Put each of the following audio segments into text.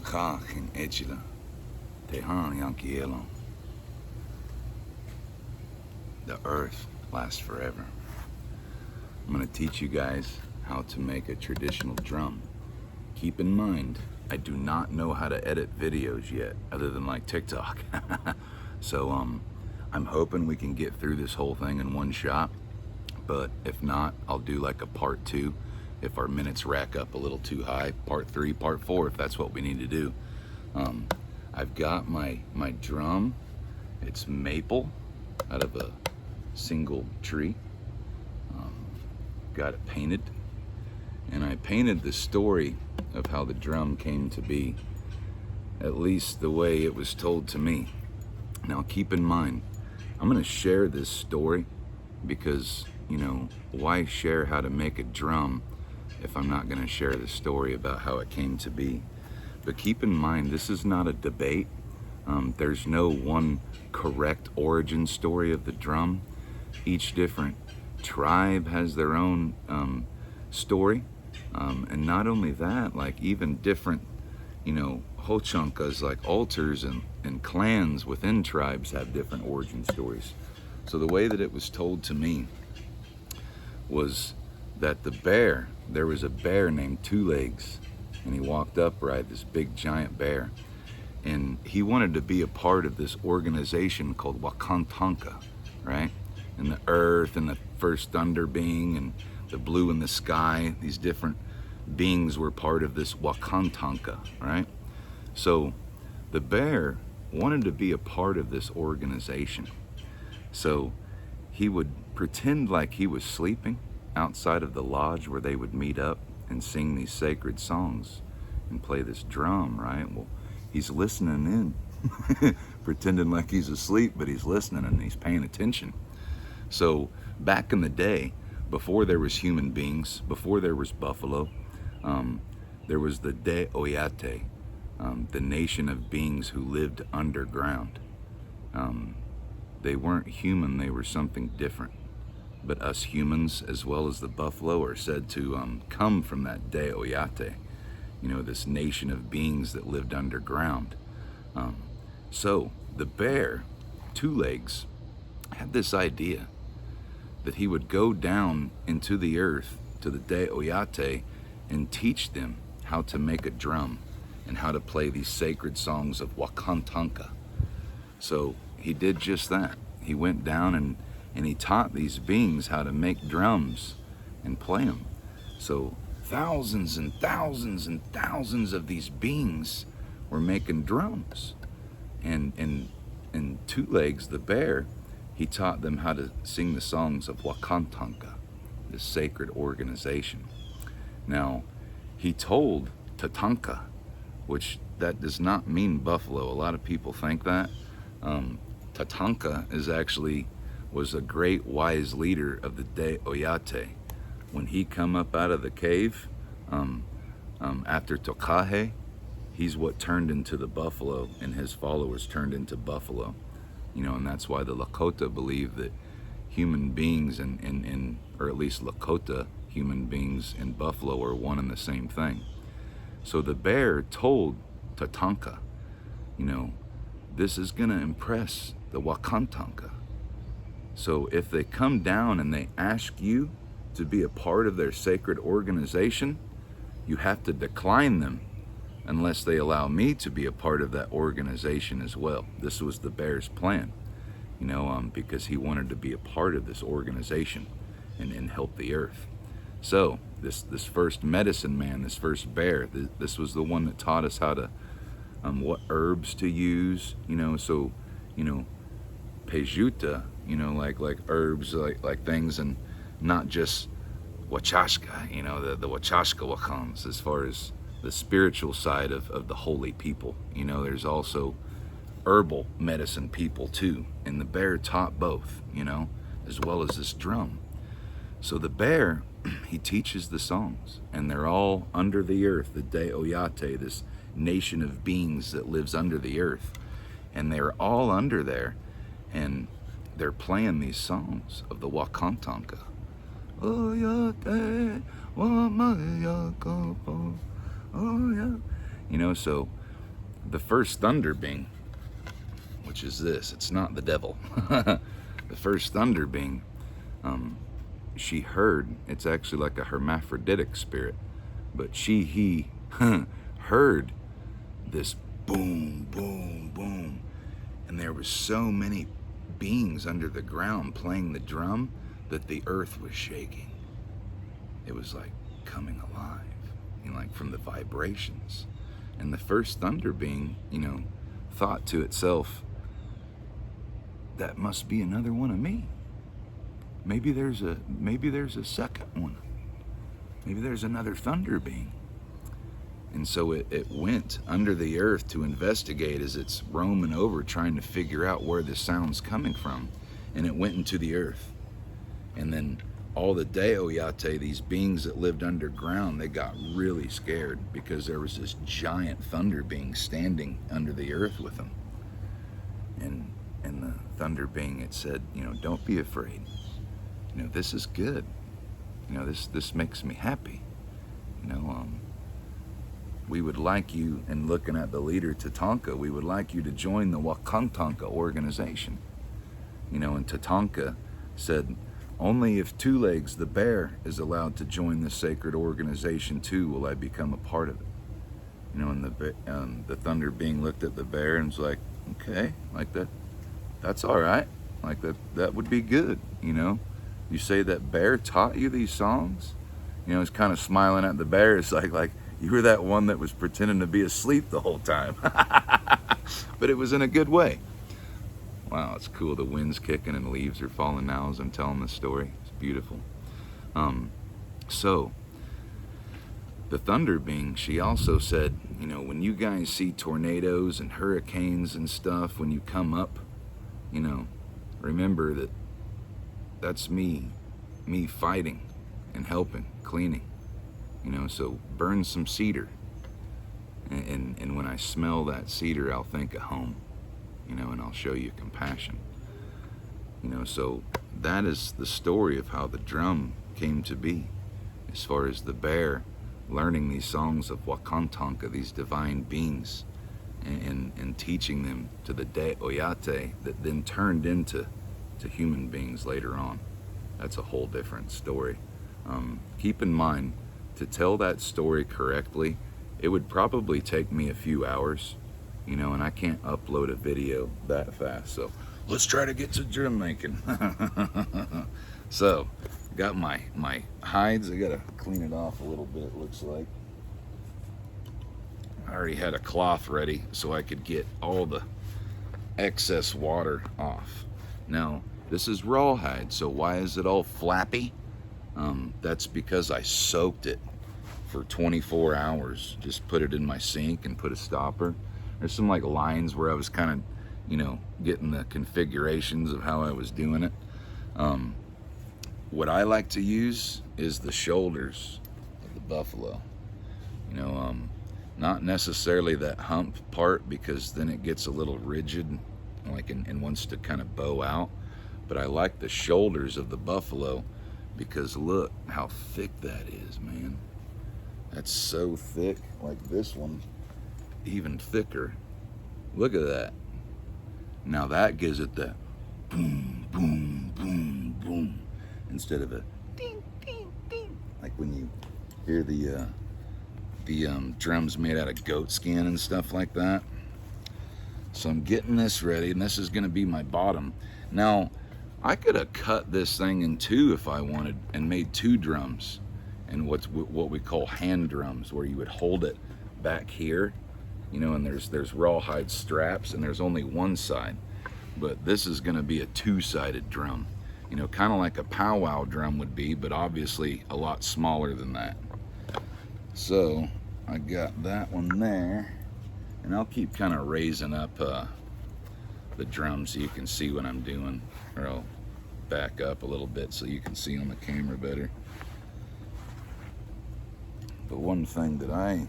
Waka in Echila, Tehan Yankielon. The earth lasts forever. I'm going to teach you guys how to make a traditional drum. Keep in mind, I do not know how to edit videos yet, other than like TikTok. So I'm hoping we can get through this whole thing in one shot, but if not, I'll do like a part 2 if our minutes rack up a little too high, part 3, part 4 if that's what we need to do. I've got my drum. It's maple out of a single tree. Got it painted, and I painted the story of how the drum came to be, at least the way it was told to me. Now keep in mind, I'm going to share this story because, you know, why share how to make a drum if I'm not going to share the story about how it came to be? But keep in mind, this is not a debate. There's no one correct origin story of the drum. Each different tribe has their own story. And not only that, like even different, you know, hochankas, like altars and clans within tribes have different origin stories. So the way that it was told to me was that there was a bear named Two Legs, and he walked upright, this big giant bear, and he wanted to be a part of this organization called Wakantanka, right? And the earth and the first thunder being and the blue in the sky, these different beings were part of this Wakantanka, right? So the bear wanted to be a part of this organization. So he would pretend like he was sleeping outside of the lodge where they would meet up and sing these sacred songs and play this drum, right? Well, he's listening in, pretending like he's asleep, but he's listening and he's paying attention. So back in the day, before there was human beings, before there was buffalo, there was the De Oyate, the nation of beings who lived underground. They weren't human, they were something different. But us humans, as well as the buffalo, are said to come from that De Oyate, you know, this nation of beings that lived underground. So the bear, Two Legs, had this idea that he would go down into the earth to the De Oyate and teach them how to make a drum and how to play these sacred songs of Wakantanka. So he did just that. He went down and he taught these beings how to make drums and play them. So thousands and thousands and thousands of these beings were making drums. And Two Legs, the bear, he taught them how to sing the songs of Wakantanka, this sacred organization. Now, he told Tatanka, which that does not mean buffalo. A lot of people think that. Tatanka was a great wise leader of the De Oyate. When he come up out of the cave after Tokahe, he's what turned into the buffalo, and his followers turned into buffalo. You know, and that's why the Lakota believe that human beings or at least Lakota human beings and buffalo are one and the same thing. So the bear told Tatanka, you know, this is gonna impress the Wakantanka. So if they come down and they ask you to be a part of their sacred organization, you have to decline them unless they allow me to be a part of that organization as well. This was the bear's plan, you know, because he wanted to be a part of this organization and help the earth. So this first medicine man, this first bear, this was the one that taught us how to, what herbs to use, you know. So, you know, pejuta, you know, like herbs, like things, and not just wachashka, you know, the wachashka wakans, as far as the spiritual side of the holy people. You know, there's also herbal medicine people too, and the bear taught both, you know, as well as this drum. So the bear, he teaches the songs, and they're all under the earth, the De Oyate, this nation of beings that lives under the earth, and they're all under there, and they're playing these songs of the Wakantanka. Oyate, Wamayakapo. Oh yeah. You know, so the first thunder being, which is this, it's not the devil. The first thunder being, she heard, it's actually like a hermaphroditic spirit, but he heard this boom, boom, boom. And there was so many beings under the ground playing the drum that the earth was shaking. It was like coming alive, like from the vibrations. And the first thunder being, thought to itself, that must be another one of me. Maybe there's a second one. Maybe there's another thunder being. And so it went under the earth to investigate as it's roaming over, trying to figure out where the sound's coming from. And it went into the earth. And then all the Deoyate, these beings that lived underground, they got really scared because there was this giant thunder being standing under the earth with them. And the thunder being, it said, don't be afraid. This is good. This makes me happy. We would like you, and looking at the leader Tatanka, we would like you to join the Wakantanka organization. And Tatanka said, only if Two Legs the bear is allowed to join this sacred organization too will I become a part of it. And the thunder being looked at the bear and was like, okay, like that's all right. Like that would be good. You say that bear taught you these songs? He's kind of smiling at the bear. It's like you were that one that was pretending to be asleep the whole time. But it was in a good way. Wow, it's cool. The wind's kicking and leaves are falling now as I'm telling the story. It's beautiful. So, the thunder being, she also said, when you guys see tornadoes and hurricanes and stuff, when you come up, remember that that's me fighting and helping, cleaning. So burn some cedar. And when I smell that cedar, I'll think of home. And I'll show you compassion. So that is the story of how the drum came to be, as far as the bear learning these songs of Wakantanka, these divine beings, and teaching them to the Deoyate that then turned into human beings later on. That's a whole different story. Keep in mind, to tell that story correctly, it would probably take me a few hours. And I can't upload a video that fast. So let's try to get to drum making. So, got my hides. I gotta clean it off a little bit, it looks like. I already had a cloth ready so I could get all the excess water off. Now, this is rawhide, so why is it all flappy? That's because I soaked it for 24 hours. Just put it in my sink and put a stopper. There's some lines where I was kind of, getting the configurations of how I was doing it. What I like to use is the shoulders of the buffalo. Not necessarily that hump part, because then it gets a little rigid, and wants to kind of bow out. But I like the shoulders of the buffalo because look how thick that is, man. That's so thick. Like this one, even thicker. Look at that. Now that gives it that boom, boom, boom, boom, instead of a ding, ding, ding, like when you hear the drums made out of goat skin and stuff like that. So I'm getting this ready, and this is going to be my bottom. Now, I could have cut this thing in two if I wanted and made two drums, and what we call hand drums, where you would hold it back here, and there's rawhide straps, and there's only one side. But this is going to be a two-sided drum, kind of like a powwow drum would be, but obviously a lot smaller than that. So I got that one there, and I'll keep kind of raising up the drum so you can see what I'm doing, or I'll back up a little bit so you can see on the camera better. But one thing that I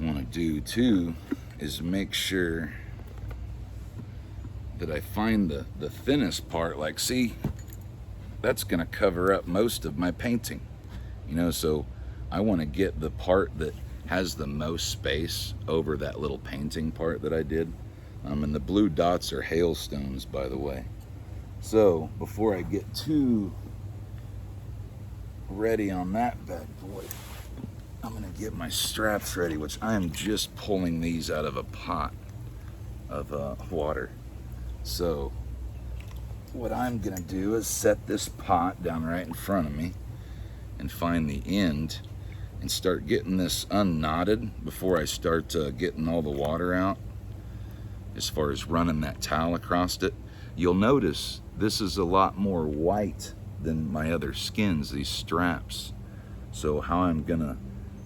want to do too is make sure that I find the thinnest part. Like, see, that's going to cover up most of my painting, so I want to get the part that has the most space over that little painting part that I did. And the blue dots are hailstones, by the way. So before I get too ready on that bad boy, I'm gonna get my straps ready, which I am just pulling these out of a pot of water. So what I'm gonna do is set this pot down right in front of me and find the end and start getting this unknotted before I start getting all the water out, as far as running that towel across it. You'll notice this is a lot more white than my other skins, these straps. So how I'm gonna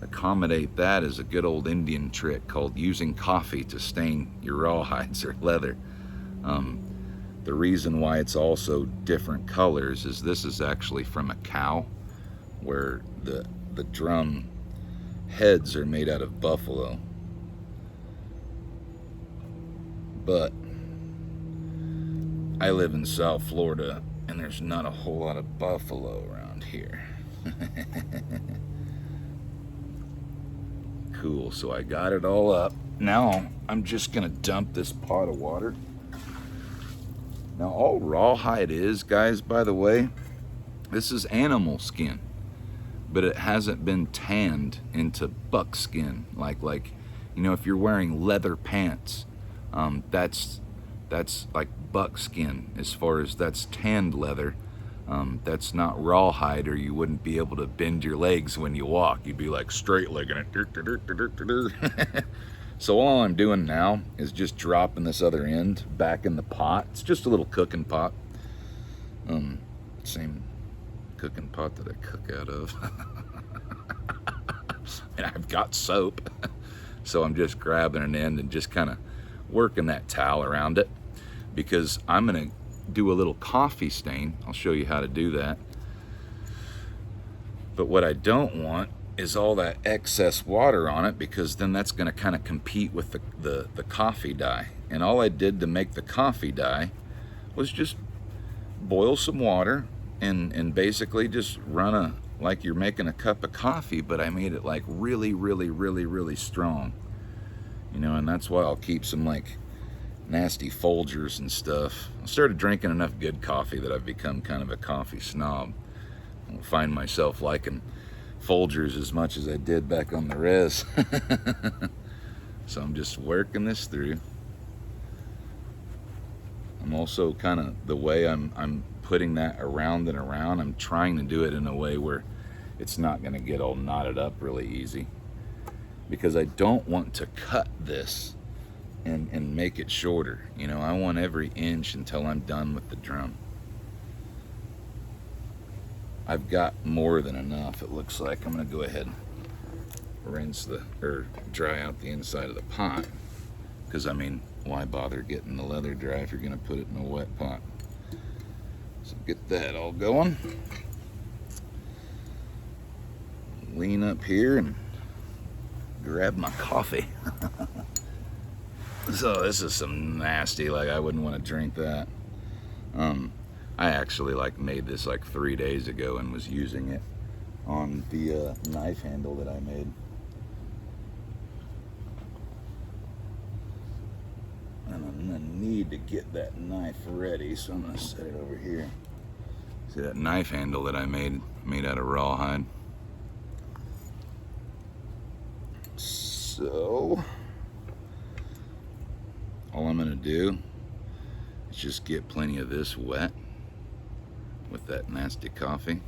accommodate that is a good old Indian trick called using coffee to stain your rawhides or leather. The reason why it's also different colors is this is actually from a cow, where the drum heads are made out of buffalo. But I live in South Florida and there's not a whole lot of buffalo around here. Cool, so I got it all up. Now I'm just gonna dump this pot of water. Now all rawhide is, guys, by the way, this is animal skin, but it hasn't been tanned into buckskin. Like you know, if you're wearing leather pants, that's like buckskin. As far as that's tanned leather, that's not rawhide, or you wouldn't be able to bend your legs when you walk. You'd be like straight legging it. So all I'm doing now is just dropping this other end back in the pot. It's just a little cooking pot. Same cooking pot that I cook out of. And I've got soap. So I'm just grabbing an end and just kind of working that towel around it, because I'm gonna do a little coffee stain. I'll show you how to do that. But what I don't want is all that excess water on it, because then that's gonna kind of compete with the coffee dye. And all I did to make the coffee dye was just boil some water and basically just run like you're making a cup of coffee, but I made it like really, really, really, really strong. You know, and that's why I'll keep some like nasty Folgers and stuff. I started drinking enough good coffee that I've become kind of a coffee snob. I find myself liking Folgers as much as I did back on the res. So I'm just working this through. I'm also kind of, the way I'm putting that around and around, I'm trying to do it in a way where it's not going to get all knotted up really easy, because I don't want to cut this and make it shorter. You know, I want every inch until I'm done with the drum. I've got more than enough, it looks like. I'm gonna go ahead and rinse or dry out the inside of the pot, because I mean, why bother getting the leather dry if you're gonna put it in a wet pot? So get that all going. Lean up here and grab my coffee. So this is some nasty, like I wouldn't want to drink that. I actually made this 3 days ago and was using it on the knife handle that I made. And I'm gonna need to get that knife ready, so I'm gonna set it over here. See that knife handle that I made out of rawhide. So all I'm gonna do is just get plenty of this wet with that nasty coffee,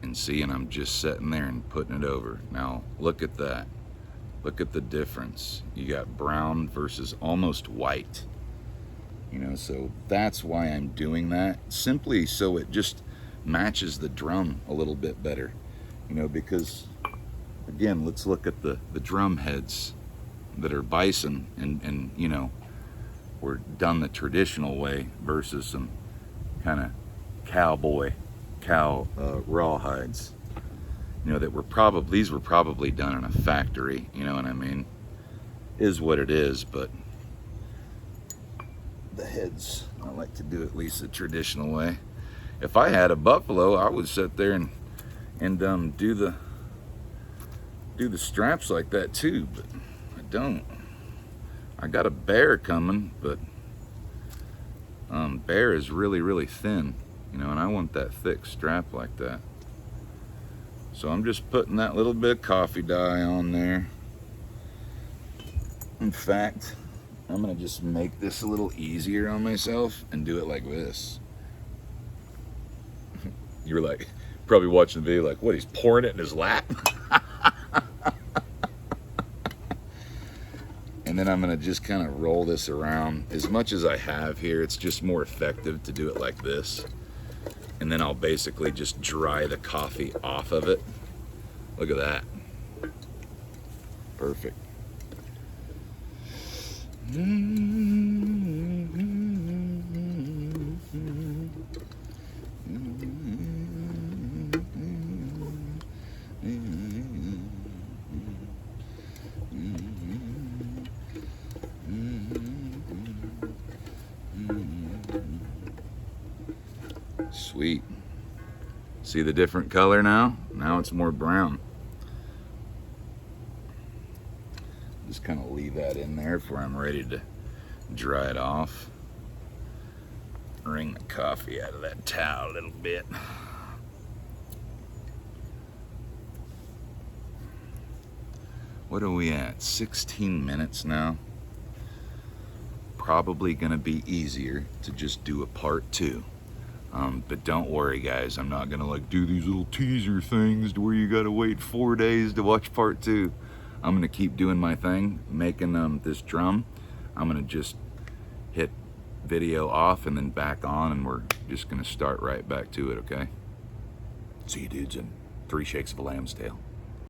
and see, and I'm just sitting there and putting it over. Now look at that. Look at the difference. You got brown versus almost white. You know, so that's why I'm doing that, simply so it just matches the drum a little bit better. You know, because again, let's look at the drum heads that are bison and you know, were done the traditional way versus some kind of cow rawhides. You know, these were probably done in a factory, you know what I mean? Is what it is, but the heads, I like to do at least the traditional way. If I had a buffalo, I would sit there and do do the straps like that too, but I don't. I got a bear coming, but bear is really, really thin, you know, and I want that thick strap like that. So I'm just putting that little bit of coffee dye on there. In fact, I'm gonna just make this a little easier on myself and do it like this. You were like, probably watching the video like, what, he's pouring it in his lap? And then I'm gonna just kind of roll this around as much as I have here. It's just more effective to do it like this. And then I'll basically just dry the coffee off of it. Look at that. Perfect. Sweet. See the different color now? Now it's more brown. Just kind of leave that in there before I'm ready to dry it off. Wring the coffee out of that towel a little bit. What are we at? 16 minutes now. Probably gonna be easier to just do a part 2. But don't worry guys, I'm not gonna like do these little teaser things to where you gotta wait 4 days to watch part 2. I'm gonna keep doing my thing, making this drum. I'm gonna just hit video off and then back on, and we're just gonna start right back to it, okay? See you dudes in 3 shakes of a lamb's tail.